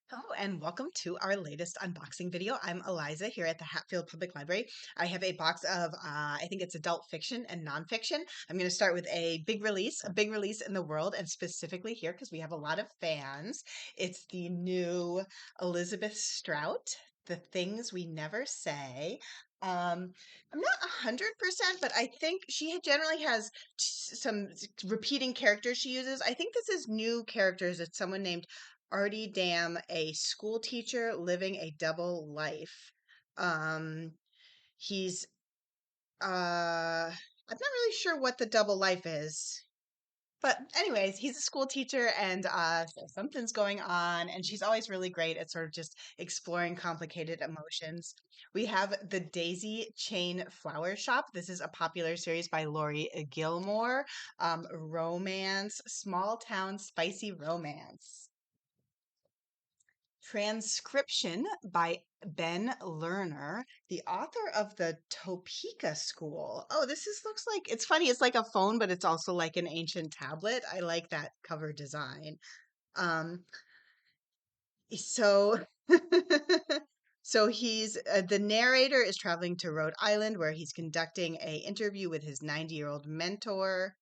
Hello and welcome to our latest unboxing video. I'm Eliza here at the Hatfield Public Library. I have a box of, I think it's adult fiction and nonfiction. I'm going to start with a big release in the world, and specifically here because we have a lot of fans. It's the new Elizabeth Strout, The Things We Never Say. I'm not 100%, but I think she generally has some repeating characters she uses. I think this is new characters. It's someone named Artie Dam, a school teacher living a double life. Um, he's I'm not really sure what the double life is. But anyways, he's a school teacher and so something's going on, and she's always really great at sort of just exploring complicated emotions. We have the Daisy Chain Flower Shop. This is a popular series by Laurie Gilmore. Romance, small town spicy romance. Transcription by Ben Lerner, the author of the Topeka School. Oh, looks like it's funny. It's like a phone, but it's also like an ancient tablet. I like that cover design. Um, so so he's the narrator is traveling to Rhode Island where he's conducting a interview with his 90-year-old mentor.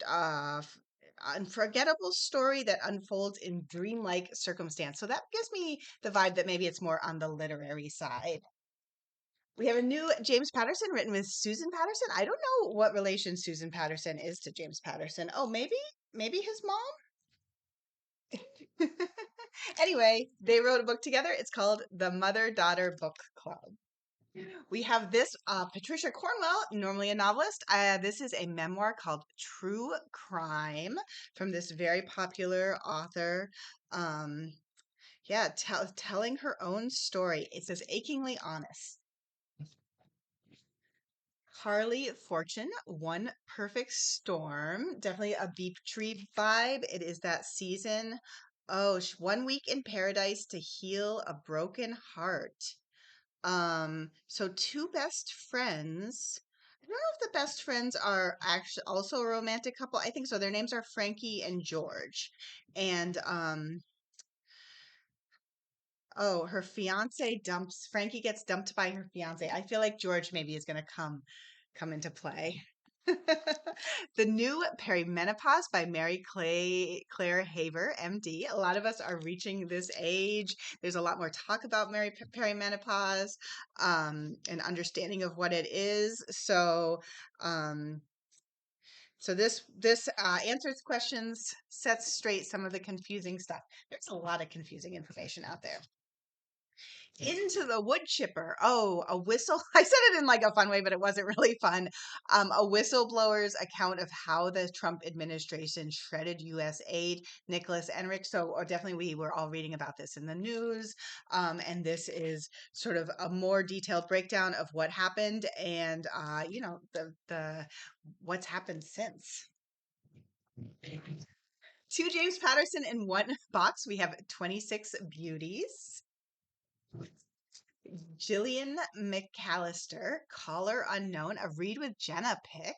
F Unforgettable story that unfolds in dreamlike circumstance. So that gives me the vibe that maybe it's more on the literary side. We have a new James Patterson written with Susan Patterson. I don't know what relation Susan Patterson is to James Patterson. Oh, maybe his mom? Anyway, they wrote a book together. It's called The Mother-Daughter Book Club. We have this Patricia Cornwell, normally a novelist. This is a memoir called True Crime from this very popular author. Um, yeah, telling her own story. It says achingly honest. Carley Fortune, One Perfect Storm. Definitely a Beep Tree vibe. It is that season. Oh, 1 week in paradise to heal a broken heart. So two best friends. I don't know if the best friends are actually also a romantic couple. I think so. Their names are Frankie and George. And oh, her fiance dumps Frankie gets dumped by her fiance. I feel like George maybe is gonna come into play. The New Perimenopause by Claire Haver, MD. A lot of us are reaching this age. There's a lot more talk about perimenopause, and understanding of what it is. Um, so this answers questions, sets straight some of the confusing stuff. There's a lot of confusing information out there. Into the wood chipper. Oh, a whistle. I said it in like a fun way, but it wasn't really fun. A whistleblower's account of how the Trump administration shredded U.S. aid, Nicholas Enrich. So definitely we were all reading about this in the news. And this is sort of a more detailed breakdown of what happened and, the what's happened since. Two James Patterson in one box. We have 26 Beauties. Gillian McAllister, Caller Unknown, a read with Jenna pick.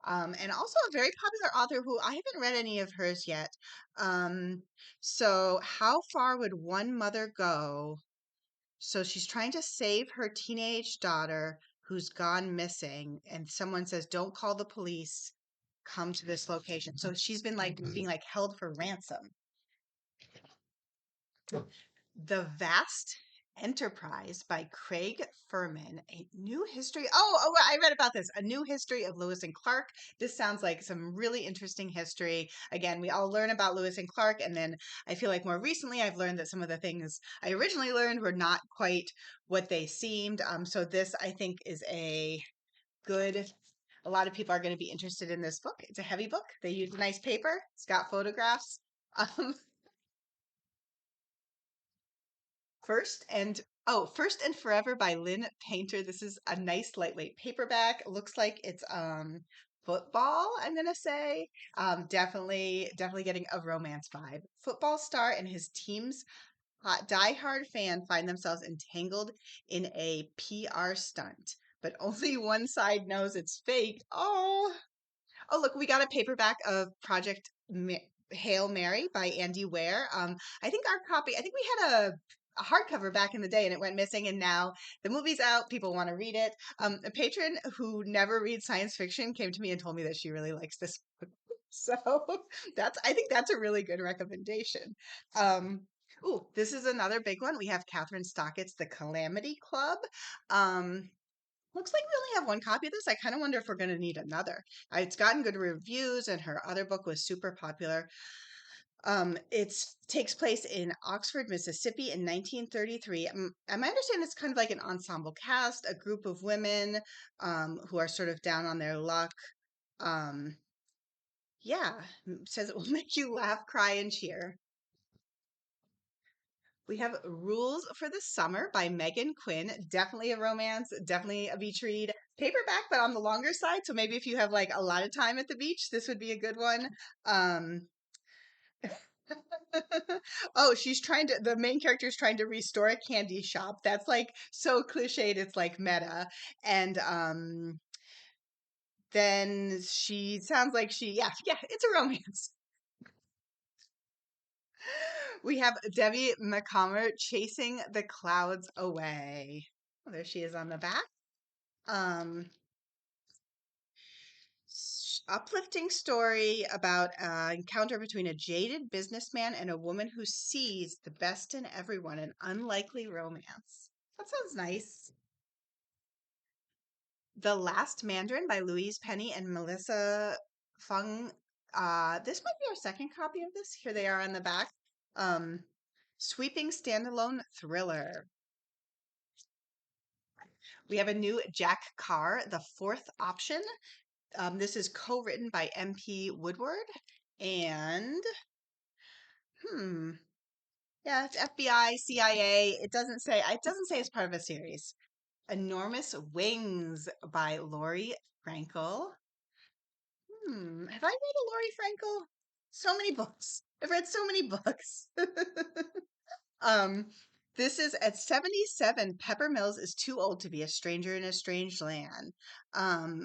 And also a very popular author who I haven't read any of hers yet. So how far would one mother go? So she's trying to save her teenage daughter who's gone missing, and someone says, "Don't call the police. Come to this location." So she's been like being like held for ransom. The Vast Enterprise by Craig Furman, a new history. Oh, I read about this. A new history of Lewis and Clark. This sounds like some really interesting history. Again, we all learn about Lewis and Clark, and then I feel like more recently I've learned that some of the things I originally learned were not quite what they seemed. So this I think is a good. A lot of people are going to be interested in this book. It's a heavy book. They use nice paper. It's got photographs. Um, First and Forever by Lynn Painter. This is a nice lightweight paperback. Looks like it's football, I'm gonna say. Definitely getting a romance vibe. Football star and his team's diehard fan find themselves entangled in a PR stunt, but only one side knows it's fake. Oh, look, we got a paperback of Hail Mary by Andy Weir. I think our copy, I think we had a hardcover back in the day and it went missing, and now the movie's out. People want to read it. A patron who never reads science fiction came to me and told me that she really likes this book. So I think that's a really good recommendation. Um, Ooh, this is another big one. We have Kathryn Stockett's The Calamity Club. Um, Looks like we only have one copy of this. I kind of wonder if we're going to need another. It's gotten good reviews, and her other book was super popular. It takes place in Oxford, Mississippi in 1933. And my understanding it's kind of like an ensemble cast, a group of women who are sort of down on their luck. Um, yeah, says it will make you laugh, cry, and cheer. We have Rules for the Summer by Meghan Quinn. Definitely a romance, definitely a beach read. Paperback, but on the longer side. So maybe if you have like a lot of time at the beach, this would be a good one. Um, oh, the main character is trying to restore a candy shop. That's like so cliched, it's like meta. And then she sounds like yeah, it's a romance. We have Debbie Macomber Chasing the Clouds Away. Oh, there she is on the back. Um, Uplifting story about an encounter between a jaded businessman and a woman who sees the best in everyone, an unlikely romance. That sounds nice. The Last Mandarin by Louise Penny and Melissa Fung. This might be our second copy of this. Here they are on the back. Um, Sweeping standalone thriller. We have a new Jack Carr, The Fourth Option. This is co-written by MP Woodward and hmm, yeah, it's FBI, CIA. It doesn't say it's part of a series. Enormous Wings by Laurie Frankel. Have I read a Laurie Frankel? So many books. I've read so many books. Um, this is at 77. Pepper Mills is too old to be a stranger in a strange land.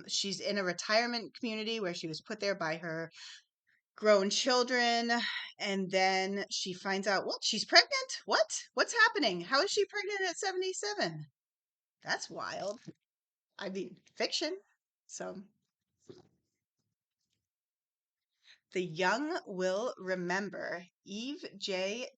She's in a retirement community where she was put there by her grown children, and then she finds out what she's pregnant. What's happening? How is she pregnant at 77? That's wild. I mean, fiction. So The Young Will Remember, Eve J.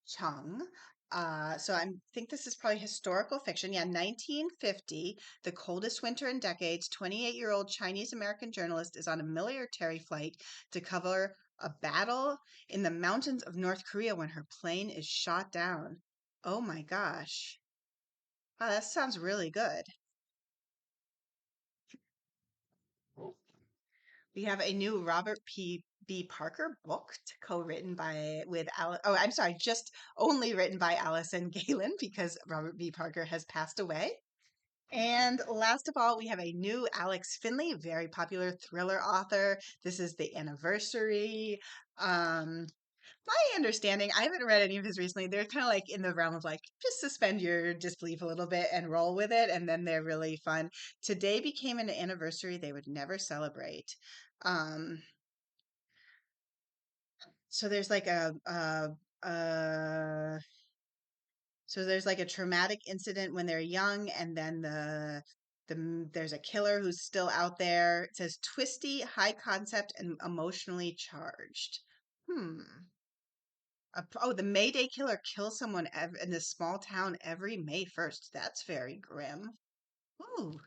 Chung. So I think this is probably historical fiction. Yeah, 1950, the coldest winter in decades. 28-year-old Chinese American journalist is on a military flight to cover a battle in the mountains of North Korea when her plane is shot down. Oh my gosh. Wow, that sounds really good. We have a new Robert P. B. Parker book co-written by with Alice. Oh, I'm sorry, just only written by Alison Gaylin because Robert B. Parker has passed away. And last of all, we have a new Alex Finlay, very popular thriller author. This is the anniversary. Um, my understanding, I haven't read any of his recently. They're kind of like in the realm of like just suspend your disbelief a little bit and roll with it, and then they're really fun. Today became an anniversary they would never celebrate. Um, so there's like a so there's like a traumatic incident when they're young, and then there's a killer who's still out there. It says twisty, high concept, and emotionally charged. Hmm. Oh, the Mayday killer kills someone in this small town every May 1st. That's very grim. Ooh,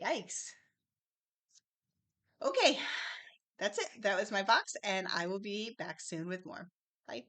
yikes. Okay, that's it. That was my box, and I will be back soon with more. Bye.